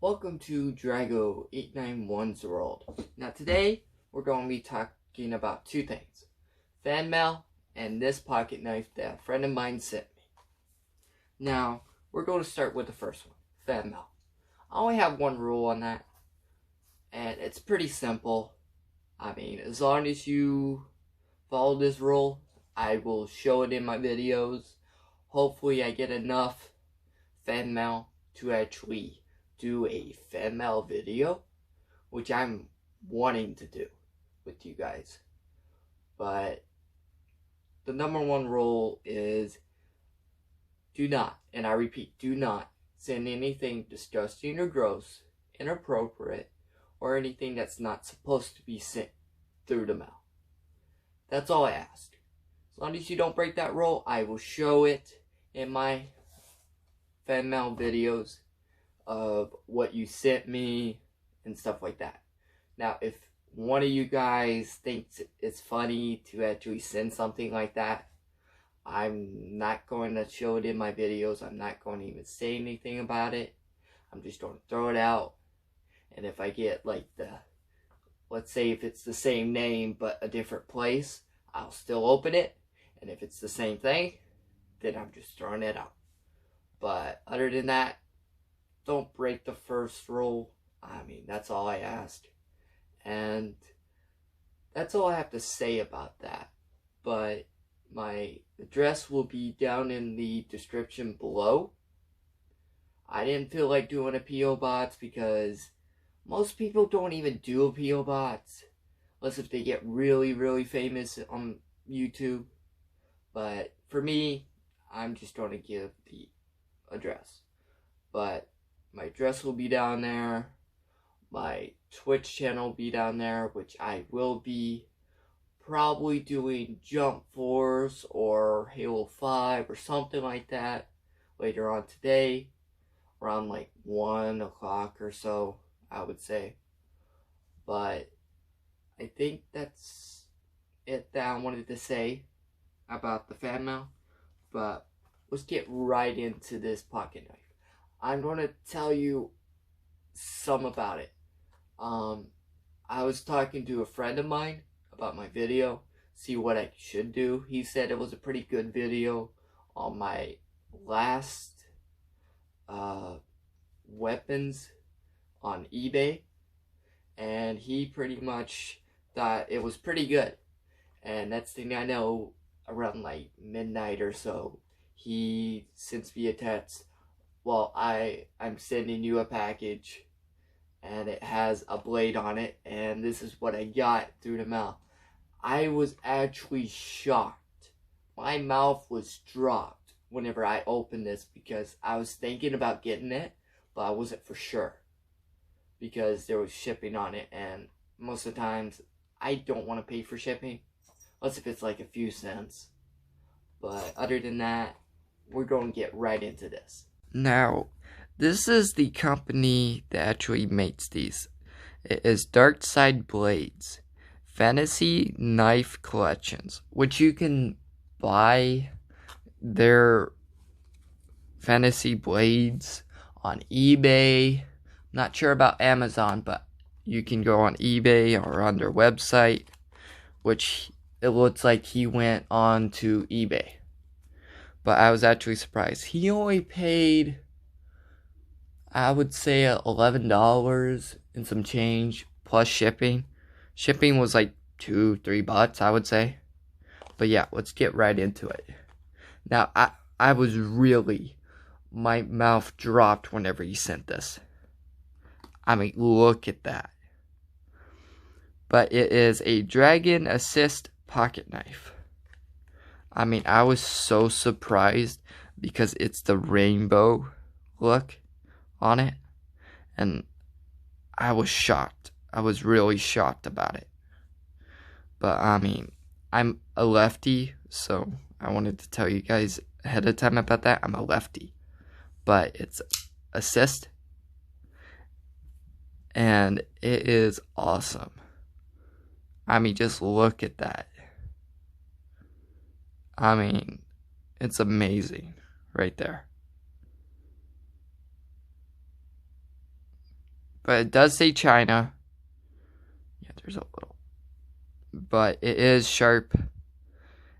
Welcome to Drago891's world. Now today, we're going to be talking about two things. Fan mail and this pocket knife that a friend of mine sent me. Now, we're going to start with the first one, fan mail. I only have one rule on that, and it's pretty simple. I mean, as long as you follow this rule, I will show it in my videos. Hopefully I get enough fan mail to actually do a fan mail video, which I'm wanting to do with you guys. But the number one rule is do not, and I repeat, do not send anything disgusting or gross, inappropriate, or anything that's not supposed to be sent through the mail. That's all I ask. As long as you don't break that rule, I will show it in my fan mail videos of what you sent me and stuff like that. Now, if one of you guys thinks it's funny to actually send something like that, I'm not going to show it in my videos. I'm not going to even say anything about it. I'm just going to throw it out. And if I get like let's say if it's the same name but a different place, I'll still open it. And if it's the same thing, then I'm just throwing it out. But other than that, don't break the first rule. I mean, that's all I ask. And that's all I have to say about that. But my address will be down in the description below. I didn't feel like doing a P.O. box because most people don't even do a P.O. box unless if they get really, really famous on YouTube. But for me, I'm just going to give the address. But my address will be down there. My Twitch channel will be down there, which I will be probably doing Jump Force or Halo 5 or something like that later on today, around like 1 o'clock or so, I would say. But I think that's it that I wanted to say about the fan mail. But let's get right into this pocket knife. I'm going to tell you some about it. I was talking to a friend of mine about my video, see what I should do. He said it was a pretty good video on my last weapons on eBay, and he pretty much thought it was pretty good. And next thing I know, around like midnight or so, he sends me a text. Well, I'm sending you a package, and it has a blade on it, and this is what I got through the mail. I was actually shocked. My mouth was dropped whenever I opened this because I was thinking about getting it, but I wasn't for sure because there was shipping on it, and most of the times I don't want to pay for shipping unless if it's like a few cents. But other than that, we're going to get right into this. Now, this is the company that actually makes these. It is Dark Side Blades Fantasy Knife Collections, which you can buy their fantasy blades on eBay. Not sure about Amazon, but you can go on eBay or on their website, which it looks like he went on to eBay. But I was actually surprised. He only paid, I would say, $11 and some change plus shipping. Shipping was like $2-3, I would say. But yeah, let's get right into it. Now, I was really, my mouth dropped whenever he sent this. I mean, look at that. But it is a Dragon Assist pocket knife. I mean, I was so surprised because it's the rainbow look on it. And I was shocked. I was really shocked about it. But, I mean, I'm a lefty, so I wanted to tell you guys ahead of time about that. I'm a lefty. But it's assist. And it is awesome. I mean, just look at that. I mean, it's amazing right there. but it does say China. Yeah, there's a little. But it is sharp.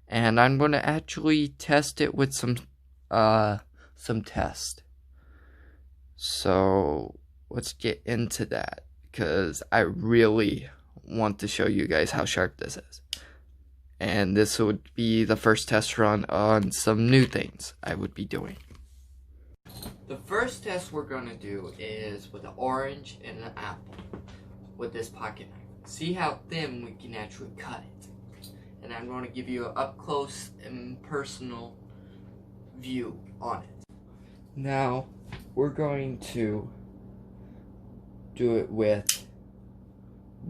And I'm going to actually test it with some test. So let's get into that, because I really want to show you guys how sharp this is. And this would be the first test run on some new things I would be doing. The first test we're going to do is with an orange and an apple with this pocket knife. See how thin we can actually cut it. And I'm going to give you an up close and personal view on it. Now we're going to do it with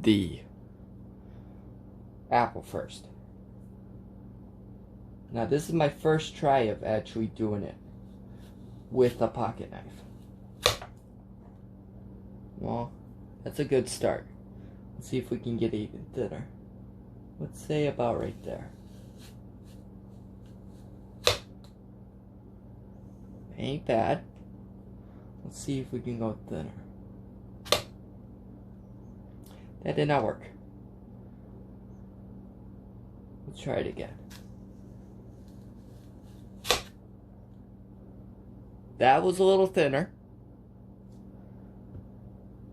the apple first. Now this is my first try of actually doing it with a pocket knife. Well, that's a good start. Let's see if we can get even thinner. Let's say about right there. Ain't bad. Let's see if we can go thinner. That did not work. Let's try it again. That was a little thinner.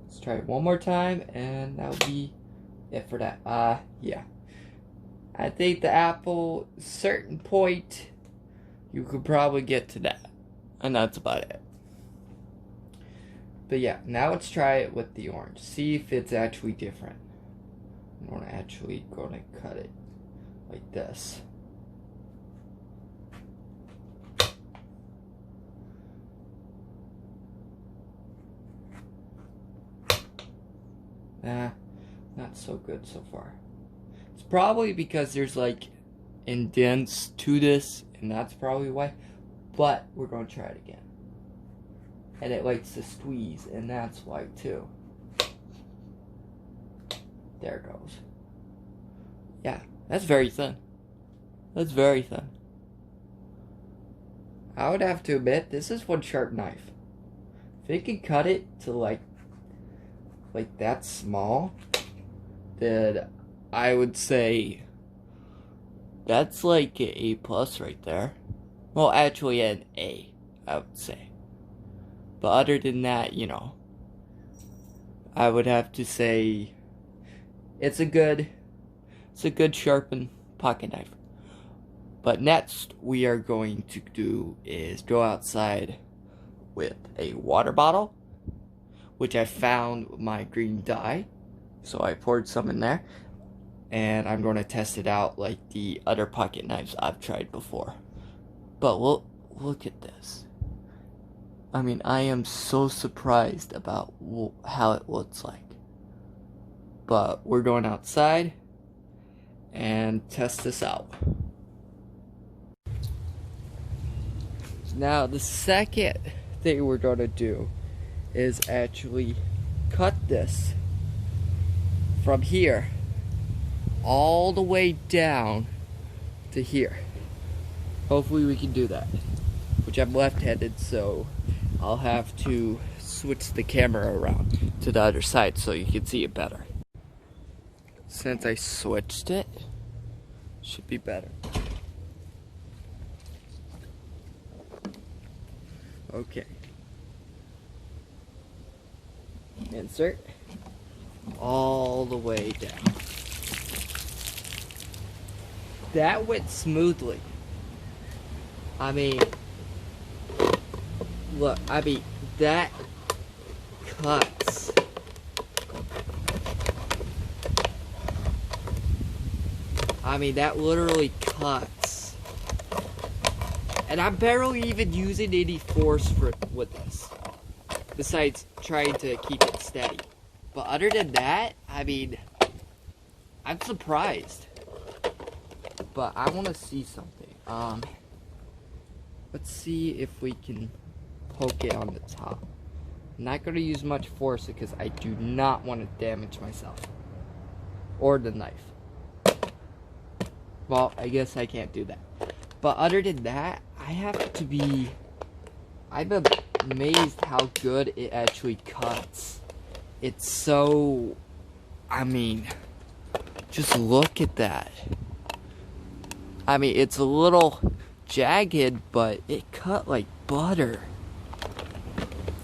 Let's try it one more time, and that would be it for that. Yeah. I think the apple, certain point, you could probably get to that. And that's about it. But yeah, now let's try it with the orange. See if it's actually different. I'm actually going to cut it like this. Nah, not so good so far. It's probably because there's like indents to this, and that's probably why. But we're going to try it again. And it likes to squeeze, and that's why too. There it goes. Yeah, that's very thin. That's very thin. I would have to admit, this is one sharp knife. If it can cut it to like that small, then I would say that's like an A+ right there. Well, actually an A, I would say. But other than that, you know, I would have to say it's a good sharpened pocket knife. But next we are going to do is go outside with a water bottle, which I found my green dye, so I poured some in there, and I'm going to test it out like the other pocket knives I've tried before. But look at this. I mean, I am so surprised about how it looks like. But we're going outside and test this out. Now, the second thing we're going to do is actually cut this from here all the way down to here. Hopefully we can do that, which I'm left-handed, so I'll have to switch the camera around to the other side so you can see it better. Since I switched it, should be better. Okay. Insert all the way down. That went smoothly. I mean, look, that cuts. I mean, that literally cuts. And I'm barely even using any force with this, besides trying to keep it steady. But other than that, I mean, I'm surprised. But I want to see something. Let's see if we can poke it on the top. I'm not going to use much force because I do not want to damage myself or the knife. Well, I guess I can't do that. But other than that, I'm amazed how good it actually cuts. it's so, I mean, just look at that. I mean, it's a little jagged, but it cut like butter.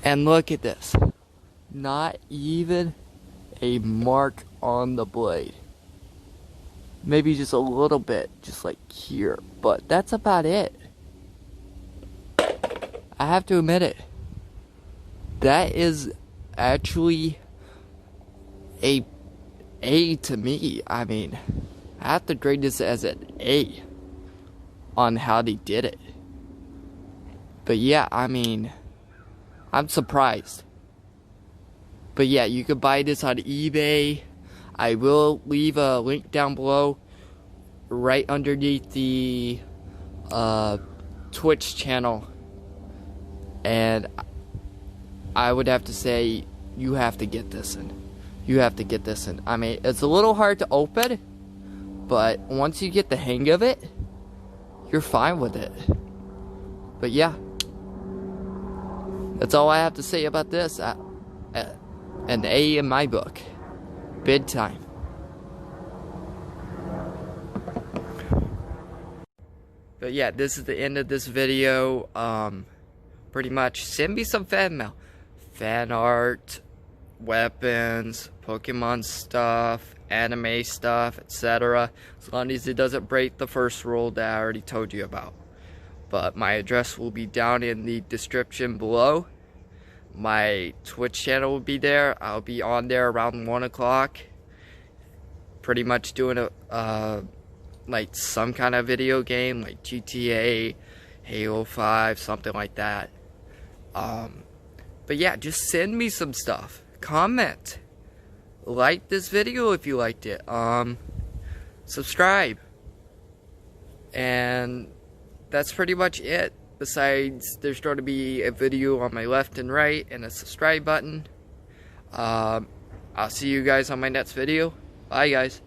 And look at this. Not even a mark on the blade. Maybe just a little bit, just like here. But that's about it. I have to admit it. That is actually a A to me. I mean, I have to grade this as an A on how they did it. But yeah, I mean, I'm surprised. But yeah, you could buy this on eBay. I will leave a link down below, right underneath the Twitch channel. And I would have to say, you have to get this in. You have to get this in. I mean, it's a little hard to open, but once you get the hang of it, you're fine with it. But yeah, that's all I have to say about this. An A in my book. Big time. But yeah, this is the end of this video. Pretty much, send me some fan mail. Fan art, weapons, Pokemon stuff, anime stuff, etc. As long as it doesn't break the first rule that I already told you about. But my address will be down in the description below. My Twitch channel will be there. I'll be on there around 1 o'clock. Pretty much doing a like some kind of video game, like GTA, Halo 5, something like that. But yeah, just send me some stuff. Comment. Like this video if you liked it. Subscribe. And that's pretty much it. Besides, there's going to be a video on my left and right and a subscribe button. I'll see you guys on my next video. Bye, guys.